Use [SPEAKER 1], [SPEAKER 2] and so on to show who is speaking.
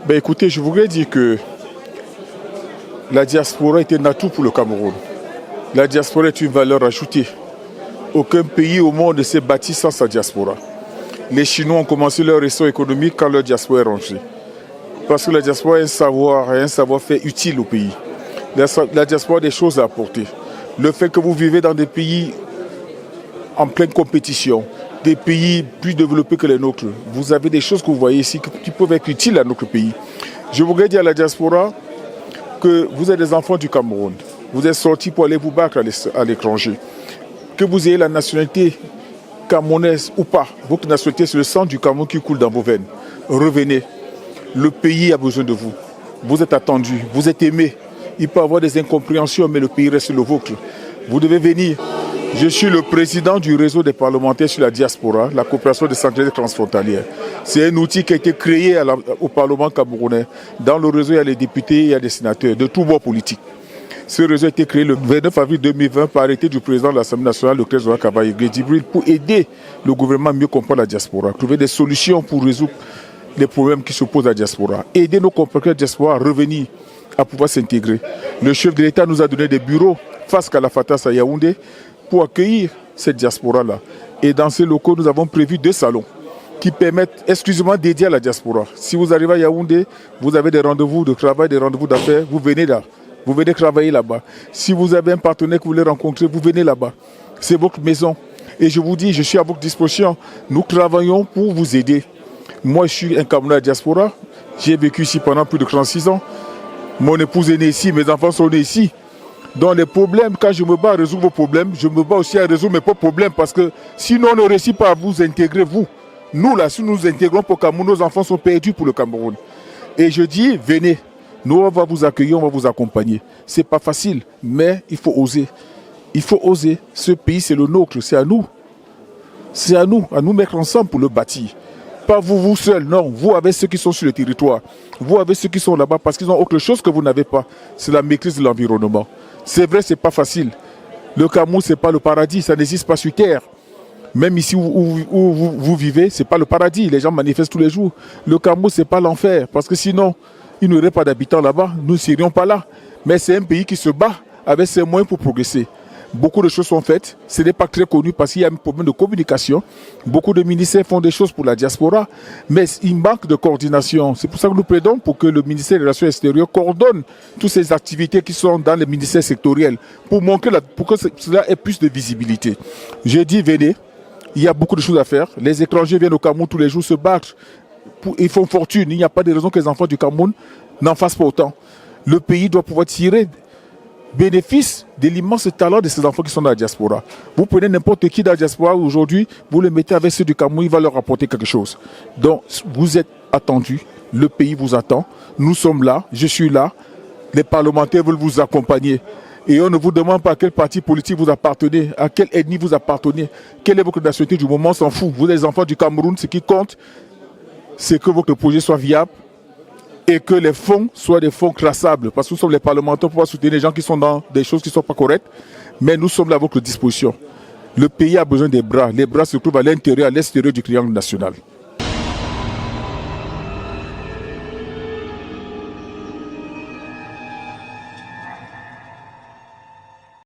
[SPEAKER 1] Ben écoutez, je voudrais dire que la diaspora est un atout pour le Cameroun. La diaspora est une valeur ajoutée. Aucun pays au monde ne s'est bâti sans sa diaspora. Les Chinois ont commencé leur essor économique quand leur diaspora est rentrée. Parce que la diaspora a un savoir-faire utile au pays. La diaspora a des choses à apporter. Le fait que vous vivez dans des pays en pleine compétition, des pays plus développés que les nôtres, vous avez des choses que vous voyez ici qui peuvent être utiles à notre pays. Je voudrais dire à la diaspora que vous êtes des enfants du Cameroun. Vous êtes sortis pour aller vous battre à l'étranger. Que vous ayez la nationalité camerounaise ou pas, votre nationalité, c'est le sang du Cameroun qui coule dans vos veines. Revenez. Le pays a besoin de vous. Vous êtes attendus, vous êtes aimés. Il peut y avoir des incompréhensions, mais le pays reste le vôtre. Vous devez venir. Je suis le président du réseau des parlementaires sur la diaspora, la coopération décentralisée transfrontalière. C'est un outil qui a été créé au Parlement camerounais. Dans le réseau, il y a les députés, il y a des sénateurs de tous bords politiques. Ce réseau a été créé le 29 avril 2020 par arrêté du président de l'Assemblée nationale, le Dr Kabaye Djibril, pour aider le gouvernement à mieux comprendre la diaspora, trouver des solutions pour résoudre les problèmes qui se posent à la diaspora, aider nos compatriotes de la diaspora à revenir, à pouvoir s'intégrer. Le chef de l'État nous a donné des bureaux face à la Fatas à Yaoundé pour accueillir cette diaspora-là. Et dans ces locaux, nous avons prévu 2 salons qui permettent exclusivement dédiés à la diaspora. Si vous arrivez à Yaoundé, vous avez des rendez-vous de travail, des rendez-vous d'affaires, vous venez là. Vous venez travailler là-bas. Si vous avez un partenaire que vous voulez rencontrer, vous venez là-bas. C'est votre maison. Et je vous dis, je suis à votre disposition. Nous travaillons pour vous aider. Moi, je suis un Camerounais à la diaspora. J'ai vécu ici pendant plus de 36 ans. Mon épouse est née ici, mes enfants sont nés ici. Donc les problèmes, quand je me bats à résoudre vos problèmes, je me bats aussi à résoudre mes propres problèmes. Parce que sinon, on ne réussit pas à vous intégrer, vous. Nous, là, si nous nous intégrons pour le Cameroun, nos enfants sont perdus pour le Cameroun. Et je dis, venez. Nous, on va vous accueillir, on va vous accompagner. Ce n'est pas facile, mais il faut oser. Il faut oser. Ce pays, c'est le nôtre, c'est à nous. C'est à nous mettre ensemble pour le bâtir. Pas vous seuls, non. Vous avec ceux qui sont sur le territoire. Vous avec ceux qui sont là-bas parce qu'ils ont autre chose que vous n'avez pas. C'est la maîtrise de l'environnement. C'est vrai, ce n'est pas facile. Le Cameroun, ce n'est pas le paradis, ça n'existe pas sur terre. Même ici où vous vivez, ce n'est pas le paradis. Les gens manifestent tous les jours. Le Cameroun, ce n'est pas l'enfer. Parce que sinon, il n'y aurait pas d'habitants là-bas, nous ne serions pas là. Mais c'est un pays qui se bat avec ses moyens pour progresser. Beaucoup de choses sont faites, ce n'est pas très connu parce qu'il y a un problème de communication. Beaucoup de ministères font des choses pour la diaspora, mais il manque de coordination. C'est pour ça que nous plaidons pour que le ministère des Relations extérieures coordonne toutes ces activités qui sont dans les ministères sectoriels pour que cela ait plus de visibilité. J'ai dit, venez, il y a beaucoup de choses à faire. Les étrangers viennent au Cameroun tous les jours se battre. Ils font fortune. Il n'y a pas de raison que les enfants du Cameroun n'en fassent pas autant. Le pays doit pouvoir tirer bénéfice de l'immense talent de ces enfants qui sont dans la diaspora. Vous prenez n'importe qui dans la diaspora aujourd'hui, vous le mettez avec ceux du Cameroun, il va leur apporter quelque chose. Donc, vous êtes attendus, le pays vous attend, nous sommes là, je suis là, les parlementaires veulent vous accompagner. Et on ne vous demande pas à quel parti politique vous appartenez, à quelle ethnie vous appartenez, quelle est votre nationalité du moment, on s'en fout. Vous êtes les enfants du Cameroun, ce qui compte, c'est que votre projet soit viable et que les fonds soient des fonds traçables. Parce que nous sommes les parlementaires pour pouvoir soutenir les gens qui sont dans des choses qui ne sont pas correctes. Mais nous sommes là à votre disposition. Le pays a besoin des bras. Les bras se trouvent à l'intérieur, à l'extérieur du triangle national.